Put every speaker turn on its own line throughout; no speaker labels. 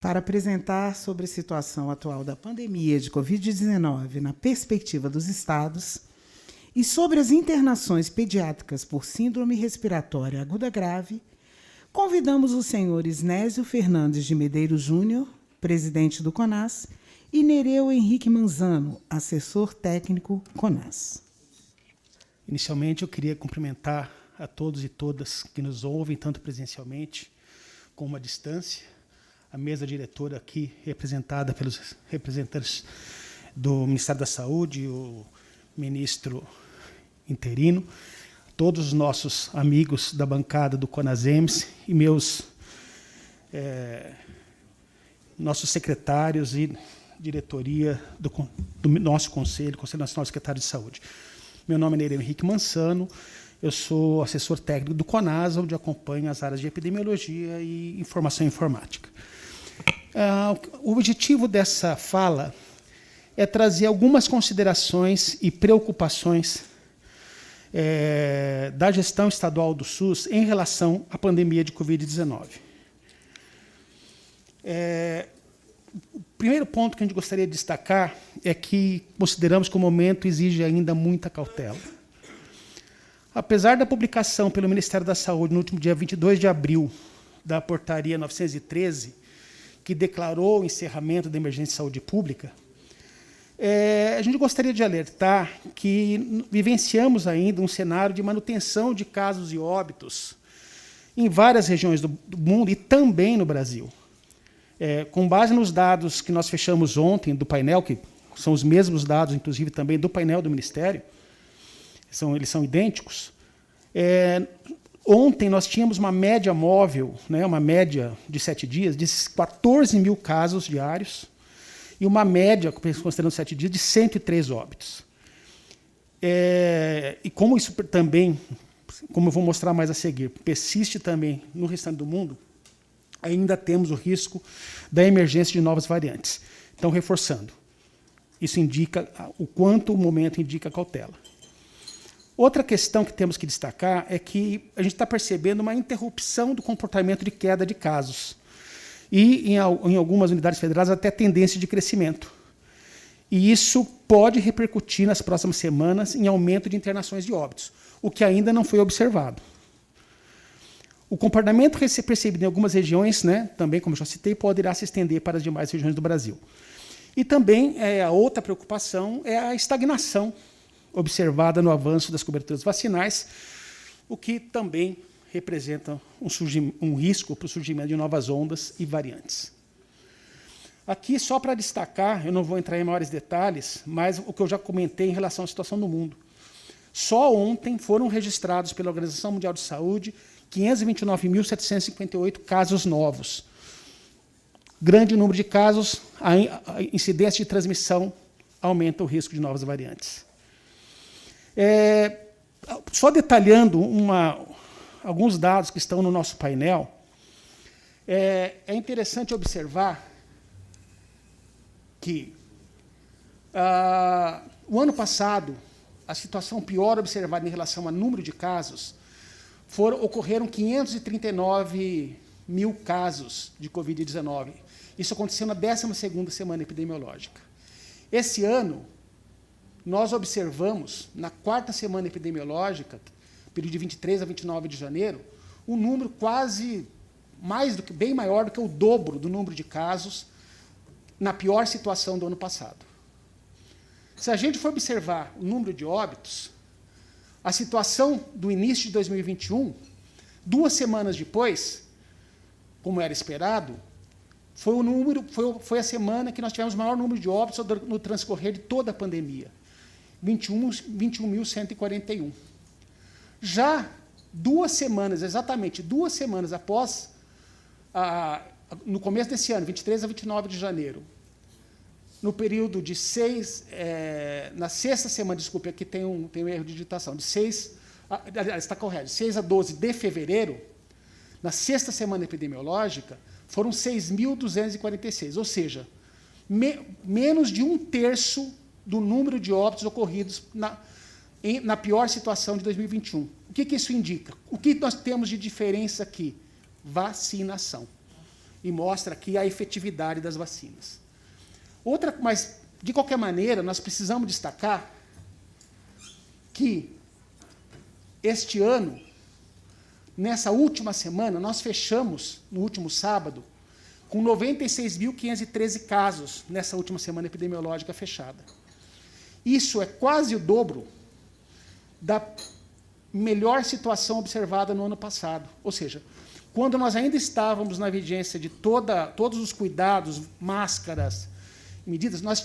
para apresentar sobre a situação atual da pandemia de Covid-19 na perspectiva dos estados e sobre as internações pediátricas por síndrome respiratória aguda grave, convidamos o senhor Isnésio Fernandes de Medeiros Júnior, presidente do CONAS, e Nereu Henrique Manzano, assessor técnico CONAS.
Inicialmente, eu queria cumprimentar a todos e todas que nos ouvem, tanto presencialmente como à distância, a mesa diretora aqui, representada pelos representantes do Ministério da Saúde, o ministro interino, todos os nossos amigos da bancada do CONASEMS e nossos secretários e diretoria do nosso Conselho Nacional de Secretários de Saúde. Meu nome é Nereu Henrique Manzano, eu sou assessor técnico do CONAS, onde acompanho as áreas de epidemiologia e informação informática. O objetivo dessa fala é trazer algumas considerações e preocupações da gestão estadual do SUS em relação à pandemia de Covid-19. O primeiro ponto que a gente gostaria de destacar é que consideramos que o momento exige ainda muita cautela. Apesar da publicação pelo Ministério da Saúde, no último dia 22 de abril, da portaria 913, que declarou o encerramento da emergência de saúde pública, a gente gostaria de alertar que vivenciamos ainda um cenário de manutenção de casos e óbitos em várias regiões do mundo e também no Brasil. Com base nos dados que nós fechamos ontem do painel, que são os mesmos dados, inclusive, também do painel do Ministério, eles são idênticos, ontem nós tínhamos uma média móvel, uma média de 7 dias, de 14 mil casos diários, e uma média, considerando 7 dias, de 103 óbitos. E como isso também, como eu vou mostrar mais a seguir, persiste também no restante do mundo, ainda temos o risco da emergência de novas variantes. Então, reforçando, isso indica o quanto o momento indica cautela. Outra questão que temos que destacar é que a gente está percebendo uma interrupção do comportamento de queda de casos e, em algumas unidades federais, até tendência de crescimento. E isso pode repercutir nas próximas semanas em aumento de internações de óbitos, o que ainda não foi observado. O comportamento percebido em algumas regiões, também, como já citei, poderá se estender para as demais regiões do Brasil. E também a outra preocupação é a estagnação observada no avanço das coberturas vacinais, o que também representa um risco para o surgimento de novas ondas e variantes. Aqui, só para destacar, eu não vou entrar em maiores detalhes, mas o que eu já comentei em relação à situação no mundo. Só ontem foram registrados pela Organização Mundial de Saúde 529.758 casos novos. Grande número de casos, a incidência de transmissão aumenta o risco de novas variantes. Só detalhando alguns dados que estão no nosso painel, é interessante observar que o ano passado, a situação pior observada em relação ao número de casos, ocorreram 539 mil casos de Covid-19. Isso aconteceu na 12ª semana epidemiológica. Esse ano, nós observamos, na 4ª semana epidemiológica, período de 23 a 29 de janeiro, um número bem maior do que o dobro do número de casos na pior situação do ano passado. Se a gente for observar o número de óbitos, a situação do início de 2021, 2 semanas depois, como era esperado, foi a semana que nós tivemos o maior número de óbitos no transcorrer de toda a pandemia, 21.141. Já 2 semanas, exatamente 2 semanas após, no começo desse ano, 23 a 29 de janeiro, no período de na 6ª semana, desculpe, aqui tem um erro de digitação, está correto, de 6 a 12 de fevereiro, na 6ª semana epidemiológica, foram 6.246, ou seja, menos de 1/3 do número de óbitos ocorridos na pior situação de 2021. O que isso indica? O que nós temos de diferença aqui? Vacinação. e mostra aqui a efetividade das vacinas. Mas, de qualquer maneira, nós precisamos destacar que este ano, nessa última semana, nós fechamos, no último sábado, com 96.513 casos nessa última semana epidemiológica fechada. Isso é quase o dobro da melhor situação observada no ano passado. Ou seja, quando nós ainda estávamos na vigência de todos os cuidados, máscaras, medidas, nós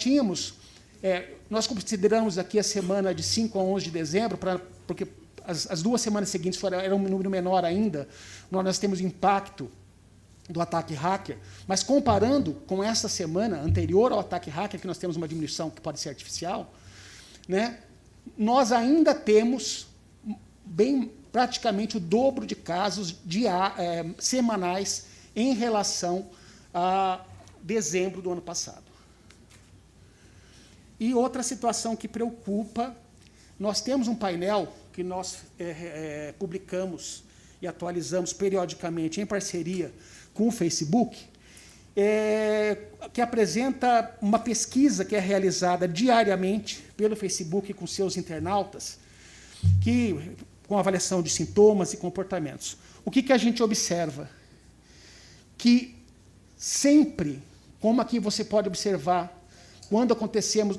nós consideramos aqui a semana de 5 a 11 de dezembro, porque as 2 semanas seguintes eram um número menor ainda, nós temos impacto do ataque hacker, mas comparando com essa semana anterior ao ataque hacker, que nós temos uma diminuição que pode ser artificial, né, nós ainda temos praticamente o dobro de casos semanais em relação a dezembro do ano passado. E outra situação que preocupa, nós temos um painel que nós publicamos e atualizamos periodicamente em parceria com o Facebook, que apresenta uma pesquisa que é realizada diariamente pelo Facebook com seus internautas, com avaliação de sintomas e comportamentos. O que a gente observa? Que sempre, como aqui você pode observar, quando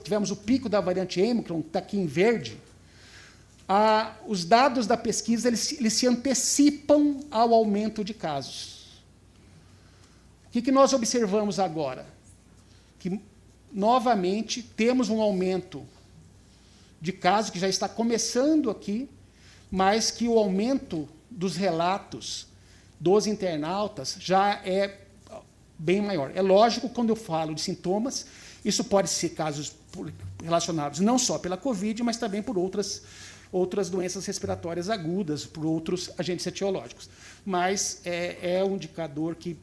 tivemos o pico da variante Ômicron, que está aqui em verde, os dados da pesquisa eles se antecipam ao aumento de casos. O que nós observamos agora? Que, novamente, temos um aumento de casos, que já está começando aqui, mas que o aumento dos relatos dos internautas já é bem maior. É lógico, quando eu falo de sintomas, isso pode ser casos relacionados não só pela Covid, mas também por outras doenças respiratórias agudas, por outros agentes etiológicos. Mas é um indicador que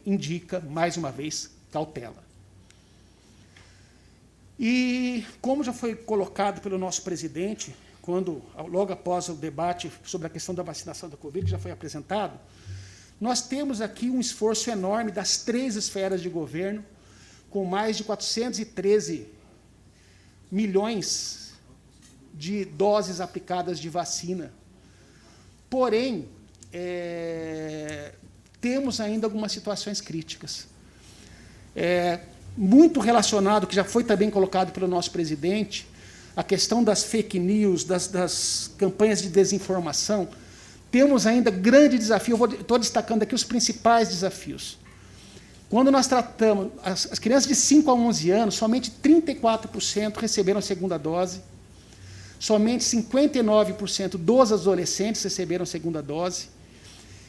indica, mais uma vez, cautela. E, como já foi colocado pelo nosso presidente, logo após o debate sobre a questão da vacinação da Covid, que já foi apresentado, nós temos aqui um esforço enorme das 3 esferas de governo, com mais de 413 milhões de doses aplicadas de vacina. Porém, temos ainda algumas situações críticas. Muito relacionado, que já foi também colocado pelo nosso presidente, a questão das fake news, das campanhas de desinformação. Temos ainda grande desafio, estou destacando aqui os principais desafios. Quando nós tratamos as crianças de 5 a 11 anos, somente 34% receberam a segunda dose, somente 59% dos adolescentes receberam a segunda dose,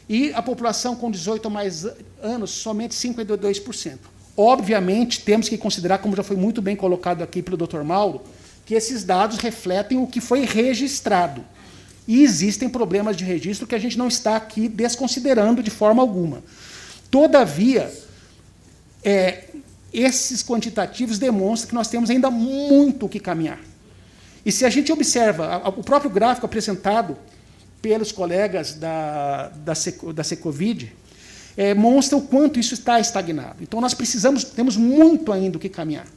e a população com 18 ou mais anos, somente 52%. Obviamente, temos que considerar, como já foi muito bem colocado aqui pelo Dr. Mauro, que esses dados refletem o que foi registrado. E existem problemas de registro que a gente não está aqui desconsiderando de forma alguma. Todavia, esses quantitativos demonstram que nós temos ainda muito o que caminhar. E se a gente observa o próprio gráfico apresentado pelos colegas da Secovid, mostra o quanto isso está estagnado. Então, nós temos muito ainda o que caminhar.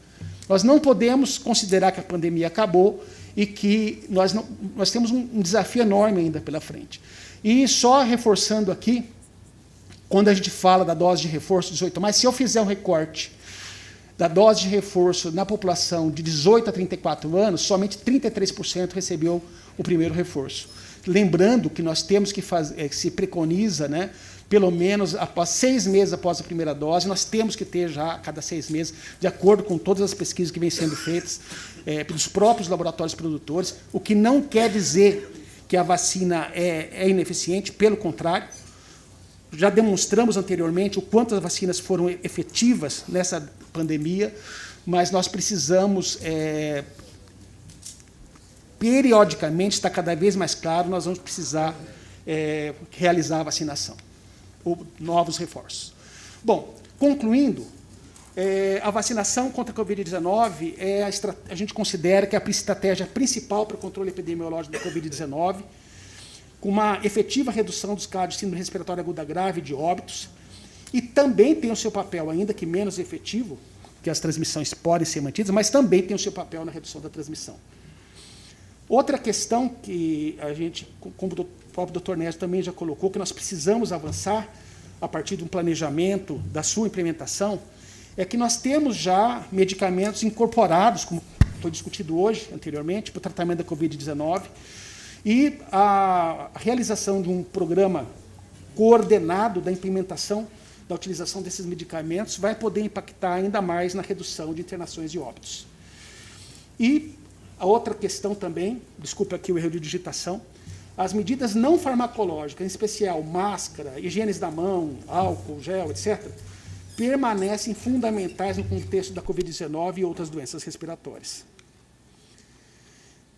Nós não podemos considerar que a pandemia acabou e que nós temos um desafio enorme ainda pela frente. E só reforçando aqui, quando a gente fala da dose de reforço 18+, se eu fizer um recorte da dose de reforço na população de 18 a 34 anos, somente 33% recebeu o primeiro reforço. Lembrando que nós temos que fazer, se preconiza, né, pelo menos após 6 meses após a primeira dose, nós temos que ter já a cada 6 meses, de acordo com todas as pesquisas que vêm sendo feitas pelos próprios laboratórios produtores, o que não quer dizer que a vacina é ineficiente, pelo contrário. Já demonstramos anteriormente o quanto as vacinas foram efetivas nessa pandemia, mas nós precisamos, periodicamente, está cada vez mais claro, nós vamos precisar realizar a vacinação, ou novos reforços. Bom, concluindo, a vacinação contra a Covid-19, a gente considera que é a estratégia principal para o controle epidemiológico da Covid-19, com uma efetiva redução dos casos de síndrome respiratória aguda grave e de óbitos, e também tem o seu papel, ainda que menos efetivo, que as transmissões podem ser mantidas, mas também tem o seu papel na redução da transmissão. Outra questão que a gente, como o próprio doutor Nézio também já colocou, que nós precisamos avançar a partir de um planejamento da sua implementação, é que nós temos já medicamentos incorporados, como foi discutido hoje, anteriormente, para o tratamento da Covid-19, e a realização de um programa coordenado da implementação da utilização desses medicamentos vai poder impactar ainda mais na redução de internações e óbitos. E a outra questão também, desculpe aqui o erro de digitação, as medidas não farmacológicas, em especial máscara, higiene da mão, álcool, gel, etc., permanecem fundamentais no contexto da Covid-19 e outras doenças respiratórias.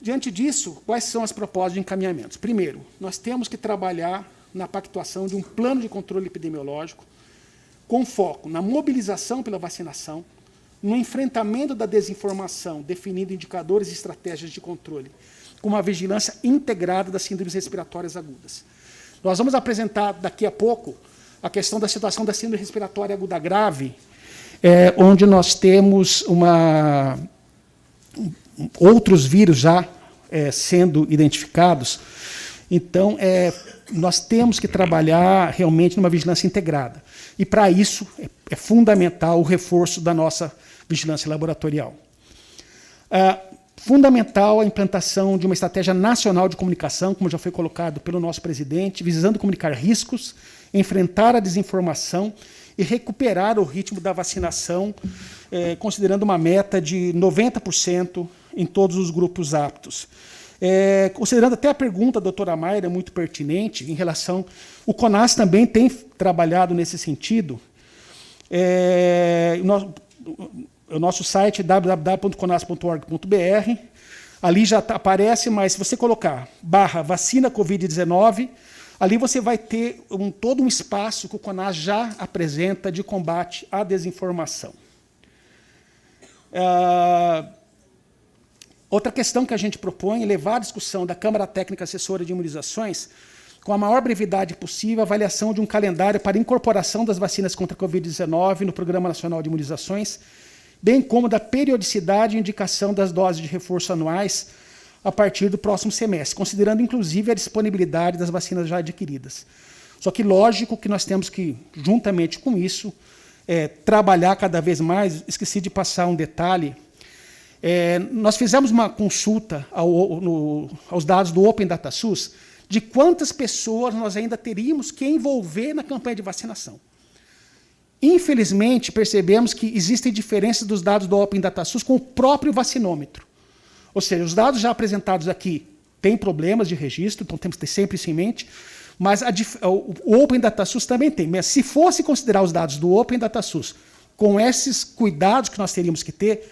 Diante disso, quais são as propostas de encaminhamentos? Primeiro, nós temos que trabalhar na pactuação de um plano de controle epidemiológico com foco na mobilização pela vacinação, no enfrentamento da desinformação, definindo indicadores e estratégias de controle, com uma vigilância integrada das síndromes respiratórias agudas. Nós vamos apresentar daqui a pouco a questão da situação da síndrome respiratória aguda grave, onde nós temos outros vírus já sendo identificados. Então, nós temos que trabalhar realmente numa vigilância integrada. E, para isso, é fundamental o reforço da nossa vigilância laboratorial. Fundamental a implantação de uma estratégia nacional de comunicação, como já foi colocado pelo nosso presidente, visando comunicar riscos, enfrentar a desinformação e recuperar o ritmo da vacinação, considerando uma meta de 90% em todos os grupos aptos. Considerando até a pergunta da doutora Mayra, muito pertinente, em relação... O CONAS também tem trabalhado nesse sentido. O nosso site é www.conas.org.br. Ali já aparece, mas se você colocar /vacina Covid-19, ali você vai ter todo um espaço que o CONAS já apresenta de combate à desinformação. Outra questão que a gente propõe é levar a discussão da Câmara Técnica Assessora de Imunizações com a maior brevidade possível a avaliação de um calendário para incorporação das vacinas contra a Covid-19 no Programa Nacional de Imunizações, bem como da periodicidade e indicação das doses de reforço anuais a partir do próximo semestre, considerando, inclusive, a disponibilidade das vacinas já adquiridas. Só que, lógico, que nós temos que, juntamente com isso, trabalhar cada vez mais. Esqueci de passar um detalhe. Nós fizemos uma consulta aos dados do Open Data SUS de quantas pessoas nós ainda teríamos que envolver na campanha de vacinação. Infelizmente, percebemos que existem diferenças dos dados do Open Data SUS com o próprio vacinômetro. Ou seja, os dados já apresentados aqui têm problemas de registro, então temos que ter sempre isso em mente, mas o Open Data SUS também tem. Mas se fosse considerar os dados do Open Data SUS com esses cuidados que nós teríamos que ter,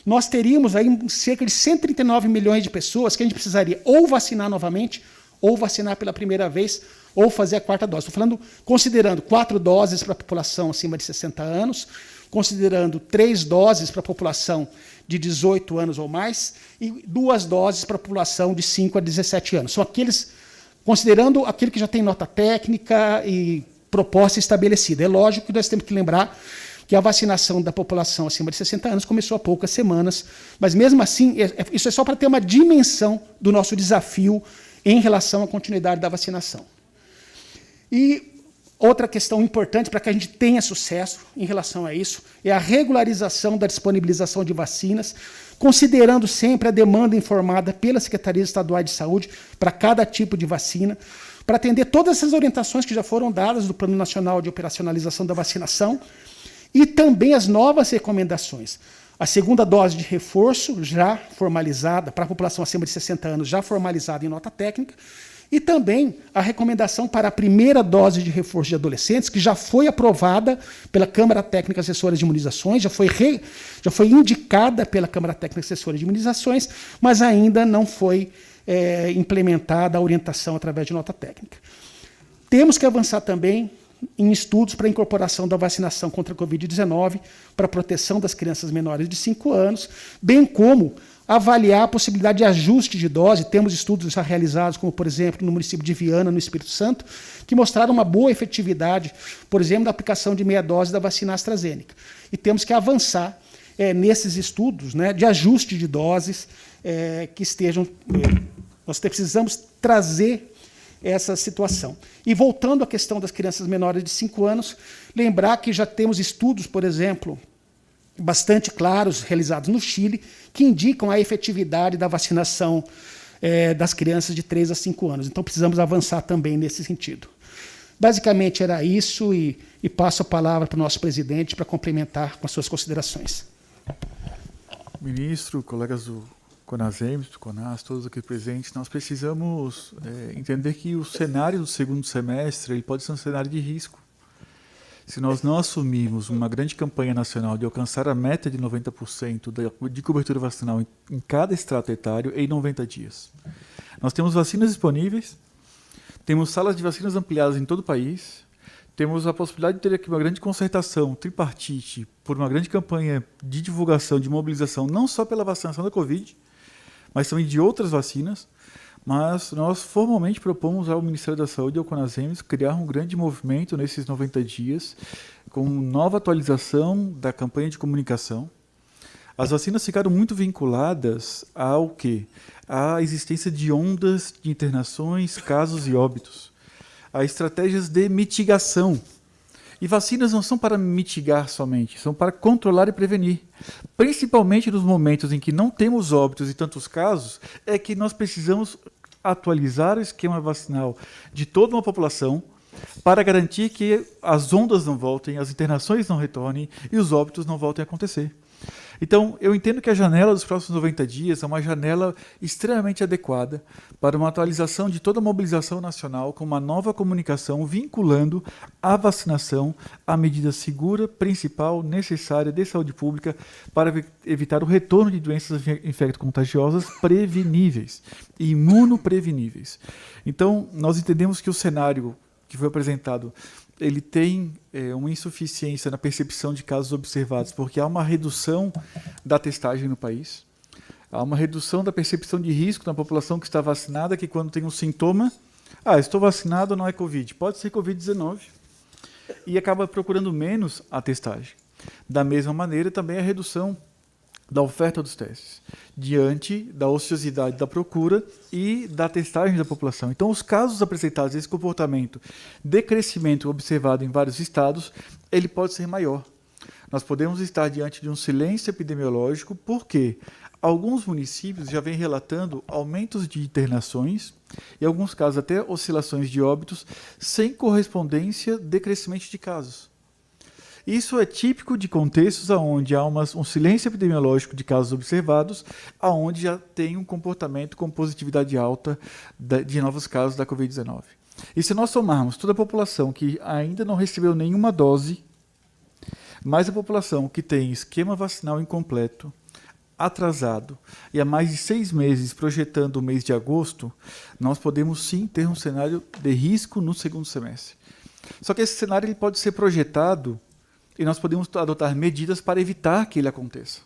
nós teríamos aí cerca de 139 milhões de pessoas que a gente precisaria ou vacinar novamente, ou vacinar pela primeira vez, ou fazer a quarta dose. Estou falando, considerando 4 doses para a população acima de 60 anos, considerando 3 doses para a população de 18 anos ou mais, e 2 doses para a população de 5 a 17 anos. São aqueles, considerando aquele que já tem nota técnica e proposta estabelecida. É lógico que nós temos que lembrar que a vacinação da população acima de 60 anos começou há poucas semanas, mas mesmo assim, isso é só para ter uma dimensão do nosso desafio em relação à continuidade da vacinação. E outra questão importante para que a gente tenha sucesso em relação a isso é a regularização da disponibilização de vacinas, considerando sempre a demanda informada pela Secretaria Estadual de Saúde para cada tipo de vacina, para atender todas essas orientações que já foram dadas do Plano Nacional de Operacionalização da Vacinação e também as novas recomendações. A segunda dose de reforço já formalizada para a população acima de 60 anos, já formalizada em nota técnica, e também a recomendação para a primeira dose de reforço de adolescentes, que já foi aprovada pela Câmara Técnica Assessora de Imunizações, já foi indicada pela Câmara Técnica Assessora de Imunizações, mas ainda não foi implementada a orientação através de nota técnica. Temos que avançar também em estudos para a incorporação da vacinação contra a Covid-19 para a proteção das crianças menores de 5 anos, bem como avaliar a possibilidade de ajuste de dose. Temos estudos já realizados, como, por exemplo, no município de Viana, no Espírito Santo, que mostraram uma boa efetividade, por exemplo, da aplicação de meia dose da vacina AstraZeneca. E temos que avançar nesses estudos, né, de ajuste de doses que estejam... nós precisamos trazer essa situação. E voltando à questão das crianças menores de 5 anos, lembrar que já temos estudos, por exemplo, bastante claros, realizados no Chile, que indicam a efetividade da vacinação das crianças de 3 a 5 anos. Então, precisamos avançar também nesse sentido. Basicamente, era isso, e passo a palavra para o nosso presidente para complementar com as suas considerações.
Ministro, colegas do CONASEMS, do CONAS, todos aqui presentes, nós precisamos entender que o cenário do segundo semestre ele pode ser um cenário de risco. Se nós não assumirmos uma grande campanha nacional de alcançar a meta de 90% de cobertura vacinal em cada estrato etário em 90 dias. Nós temos vacinas disponíveis, temos salas de vacinas ampliadas em todo o país, temos a possibilidade de ter aqui uma grande concertação tripartite por uma grande campanha de divulgação, de mobilização, não só pela vacinação da Covid, mas também de outras vacinas. Mas nós formalmente propomos ao Ministério da Saúde e ao CONASEMS criar um grande movimento nesses 90 dias, com nova atualização da campanha de comunicação. As vacinas ficaram muito vinculadas ao quê? À existência de ondas de internações, casos e óbitos. A estratégias de mitigação. E vacinas não são para mitigar somente, são para controlar e prevenir. Principalmente nos momentos em que não temos óbitos e tantos casos, é que nós precisamos atualizar o esquema vacinal de toda uma população para garantir que as ondas não voltem, as internações não retornem e os óbitos não voltem a acontecer. Então, eu entendo que a janela dos próximos 90 dias é uma janela extremamente adequada para uma atualização de toda a mobilização nacional com uma nova comunicação vinculando a vacinação à medida segura, principal, necessária de saúde pública para evitar o retorno de doenças infecto-contagiosas preveníveis e imunopreveníveis. Então, nós entendemos que o cenário que foi apresentado ele tem uma insuficiência na percepção de casos observados, porque há uma redução da testagem no país, há uma redução da percepção de risco na população que está vacinada, que quando tem um sintoma, estou vacinado, não é Covid, pode ser Covid-19, e acaba procurando menos a testagem. Da mesma maneira, também a redução da oferta dos testes, diante da ociosidade da procura e da testagem da população. Então, os casos apresentados desse comportamento de crescimento observado em vários estados, ele pode ser maior. Nós podemos estar diante de um silêncio epidemiológico, porque alguns municípios já vêm relatando aumentos de internações e, em alguns casos, até oscilações de óbitos, sem correspondência de crescimento de casos. Isso é típico de contextos onde há um silêncio epidemiológico de casos observados, onde já tem um comportamento com positividade alta de novos casos da Covid-19. E se nós somarmos toda a população que ainda não recebeu nenhuma dose, mais a população que tem esquema vacinal incompleto, atrasado e há mais de 6 meses projetando o mês de agosto, nós podemos sim ter um cenário de risco no segundo semestre. Só que esse cenário ele pode ser projetado e nós podemos adotar medidas para evitar que ele aconteça.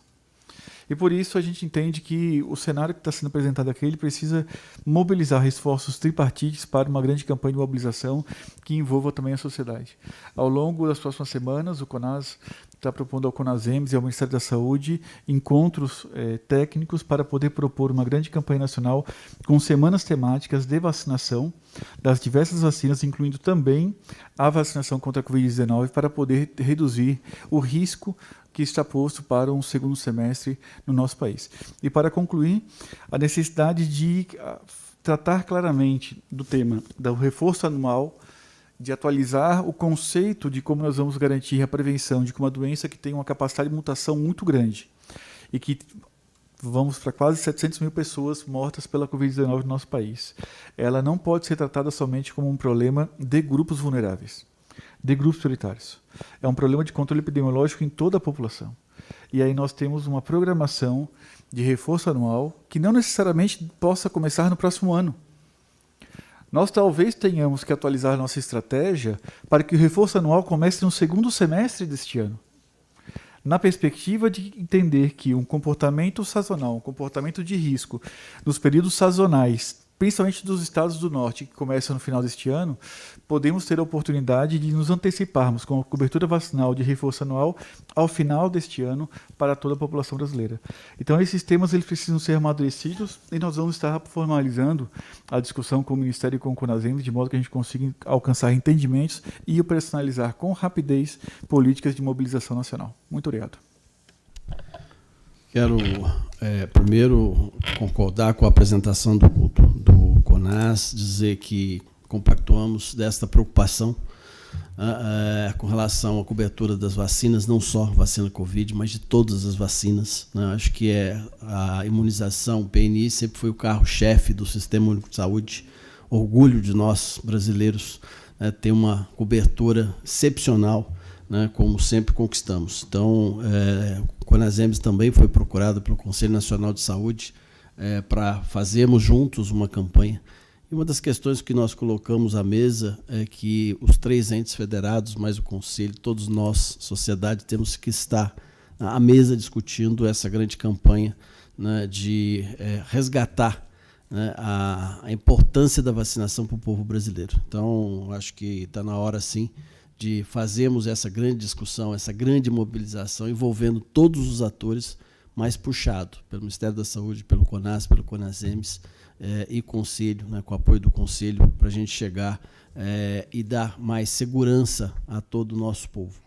E por isso a gente entende que o cenário que está sendo apresentado aqui ele precisa mobilizar esforços tripartites para uma grande campanha de mobilização que envolva também a sociedade. Ao longo das próximas semanas, o CONAS está propondo ao CONASEMS e ao Ministério da Saúde encontros técnicos para poder propor uma grande campanha nacional com semanas temáticas de vacinação das diversas vacinas, incluindo também a vacinação contra a Covid-19, para poder reduzir o risco que está posto para um segundo semestre no nosso país. E para concluir, a necessidade de tratar claramente do tema do reforço anual, de atualizar o conceito de como nós vamos garantir a prevenção de uma doença que tem uma capacidade de mutação muito grande e que vamos para quase 700 mil pessoas mortas pela Covid-19 no nosso país. Ela não pode ser tratada somente como um problema de grupos vulneráveis, de grupos prioritários. É um problema de controle epidemiológico em toda a população. E aí nós temos uma programação de reforço anual que não necessariamente possa começar no próximo ano. Nós talvez tenhamos que atualizar nossa estratégia para que o reforço anual comece no segundo semestre deste ano. na perspectiva de entender que um comportamento sazonal, um comportamento de risco nos períodos sazonais, principalmente dos estados do norte, que começam no final deste ano, podemos ter a oportunidade de nos anteciparmos com a cobertura vacinal de reforço anual ao final deste ano para toda a população brasileira. Então, esses temas eles precisam ser amadurecidos e nós vamos estar formalizando a discussão com o Ministério e com o CONASEMS, de modo que a gente consiga alcançar entendimentos e operacionalizar com rapidez políticas de mobilização nacional. Muito obrigado.
Quero, primeiro, concordar com a apresentação do CONAS, dizer que compactuamos desta preocupação com relação à cobertura das vacinas, não só vacina Covid, mas de todas as vacinas, né? Acho que a imunização, o PNI, sempre foi o carro-chefe do Sistema Único de Saúde. Orgulho de nós, brasileiros, né, ter uma cobertura excepcional, né, como sempre conquistamos. Então, o CONASEMS também foi procurado pelo Conselho Nacional de Saúde para fazermos juntos uma campanha. E uma das questões que nós colocamos à mesa é que os 3 entes federados, mais o Conselho, todos nós, sociedade, temos que estar à mesa discutindo essa grande campanha, né, de resgatar, né, a importância da vacinação para o povo brasileiro. Então, acho que está na hora, sim, de fazermos essa grande discussão, essa grande mobilização, envolvendo todos os atores, mais puxado pelo Ministério da Saúde, pelo CONAS, pelo CONASEMS e Conselho, né, com o apoio do Conselho, para a gente chegar e dar mais segurança a todo o nosso povo.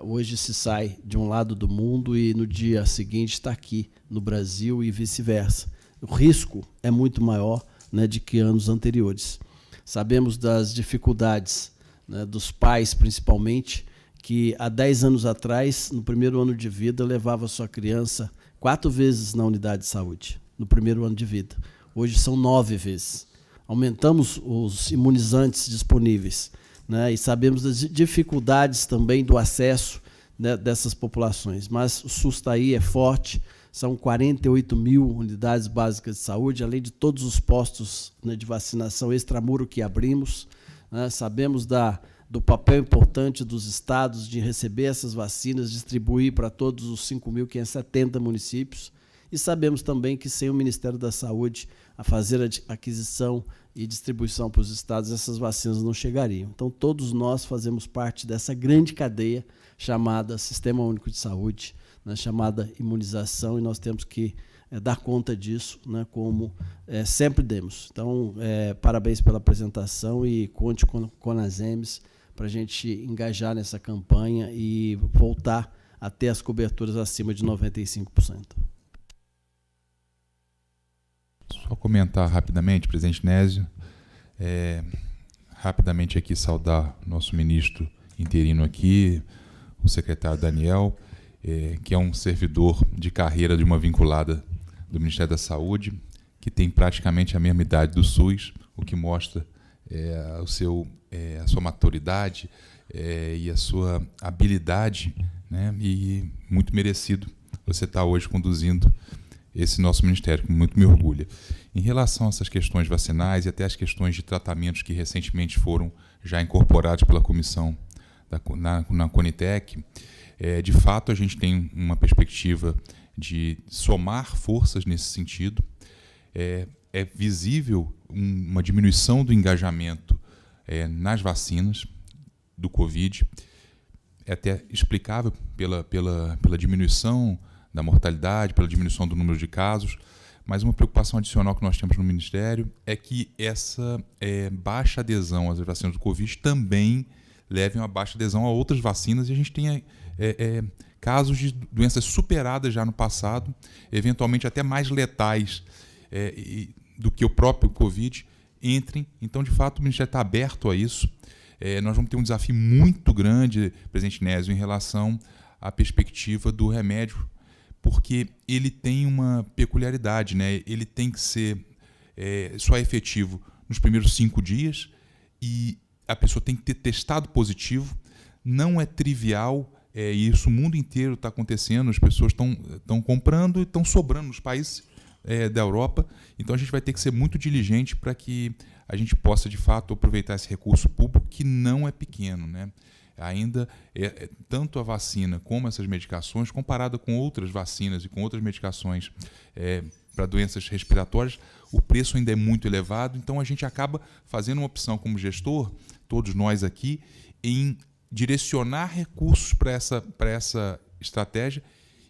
Hoje se sai de um lado do mundo e no dia seguinte está aqui no Brasil e vice-versa. O risco é muito maior, né, do que anos anteriores. Sabemos das dificuldades, né, dos pais, principalmente, que há 10 anos atrás, no primeiro ano de vida, levava sua criança 4 vezes na unidade de saúde, no primeiro ano de vida. Hoje são 9 vezes. Aumentamos os imunizantes disponíveis, né, e sabemos das dificuldades também do acesso, né, dessas populações. Mas o SUS está aí, é forte, são 48 mil unidades básicas de saúde, além de todos os postos, né, de vacinação extramuro que abrimos. Sabemos do papel importante dos estados de receber essas vacinas, distribuir para todos os 5.570 municípios, e sabemos também que sem o Ministério da Saúde a fazer a aquisição e distribuição para os estados, essas vacinas não chegariam. Então, todos nós fazemos parte dessa grande cadeia chamada Sistema Único de Saúde, né, chamada imunização, e nós temos que dar conta disso, né, como sempre demos. Então, parabéns pela apresentação e conte com o CONASEMS para a gente engajar nessa campanha e voltar a ter as coberturas acima de 95%.
Só comentar rapidamente, presidente Nésio, rapidamente aqui saudar nosso ministro interino aqui, o secretário Daniel, que é um servidor de carreira de uma vinculada do Ministério da Saúde, que tem praticamente a mesma idade do SUS, o que mostra a sua maturidade e a sua habilidade, né, e muito merecido você estar hoje conduzindo esse nosso ministério, que muito me orgulha. Em relação a essas questões vacinais e até as questões de tratamentos que recentemente foram já incorporados pela comissão na Conitec, de fato a gente tem uma perspectiva de somar forças nesse sentido. É visível uma diminuição do engajamento nas vacinas do Covid, é até explicável pela diminuição da mortalidade, pela diminuição do número de casos, mas uma preocupação adicional que nós temos no Ministério é que essa baixa adesão às vacinas do Covid também leve a uma baixa adesão a outras vacinas, e a gente tem casos de doenças superadas já no passado, eventualmente até mais letais do que o próprio Covid, entrem. Então, de fato, o Ministério está aberto a isso. Nós vamos ter um desafio muito grande, presidente Nésio, em relação à perspectiva do remédio, porque ele tem uma peculiaridade, né? Ele tem que ser só efetivo nos primeiros 5 dias e a pessoa tem que ter testado positivo. Não é trivial, isso o mundo inteiro está acontecendo, as pessoas estão comprando e estão sobrando nos países da Europa. Então a gente vai ter que ser muito diligente para que a gente possa, de fato, aproveitar esse recurso público, que não é pequeno, né? ainda tanto a vacina como essas medicações, comparada com outras vacinas e com outras medicações para doenças respiratórias, o preço ainda é muito elevado. Então a gente acaba fazendo uma opção como gestor, todos nós aqui, em direcionar recursos para essa estratégia,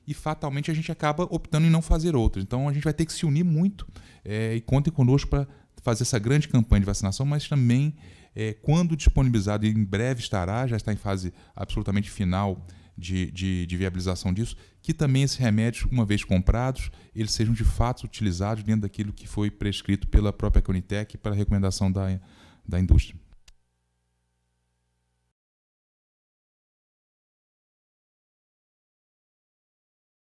e fatalmente a gente acaba optando em não fazer outras. Então a gente vai ter que se unir muito e contem conosco para fazer essa grande campanha de vacinação, mas também, quando disponibilizado, e em breve já está em fase absolutamente final de viabilização disso, que também esses remédios, uma vez comprados, eles sejam de fato utilizados dentro daquilo que foi prescrito pela própria Conitec para a recomendação da indústria.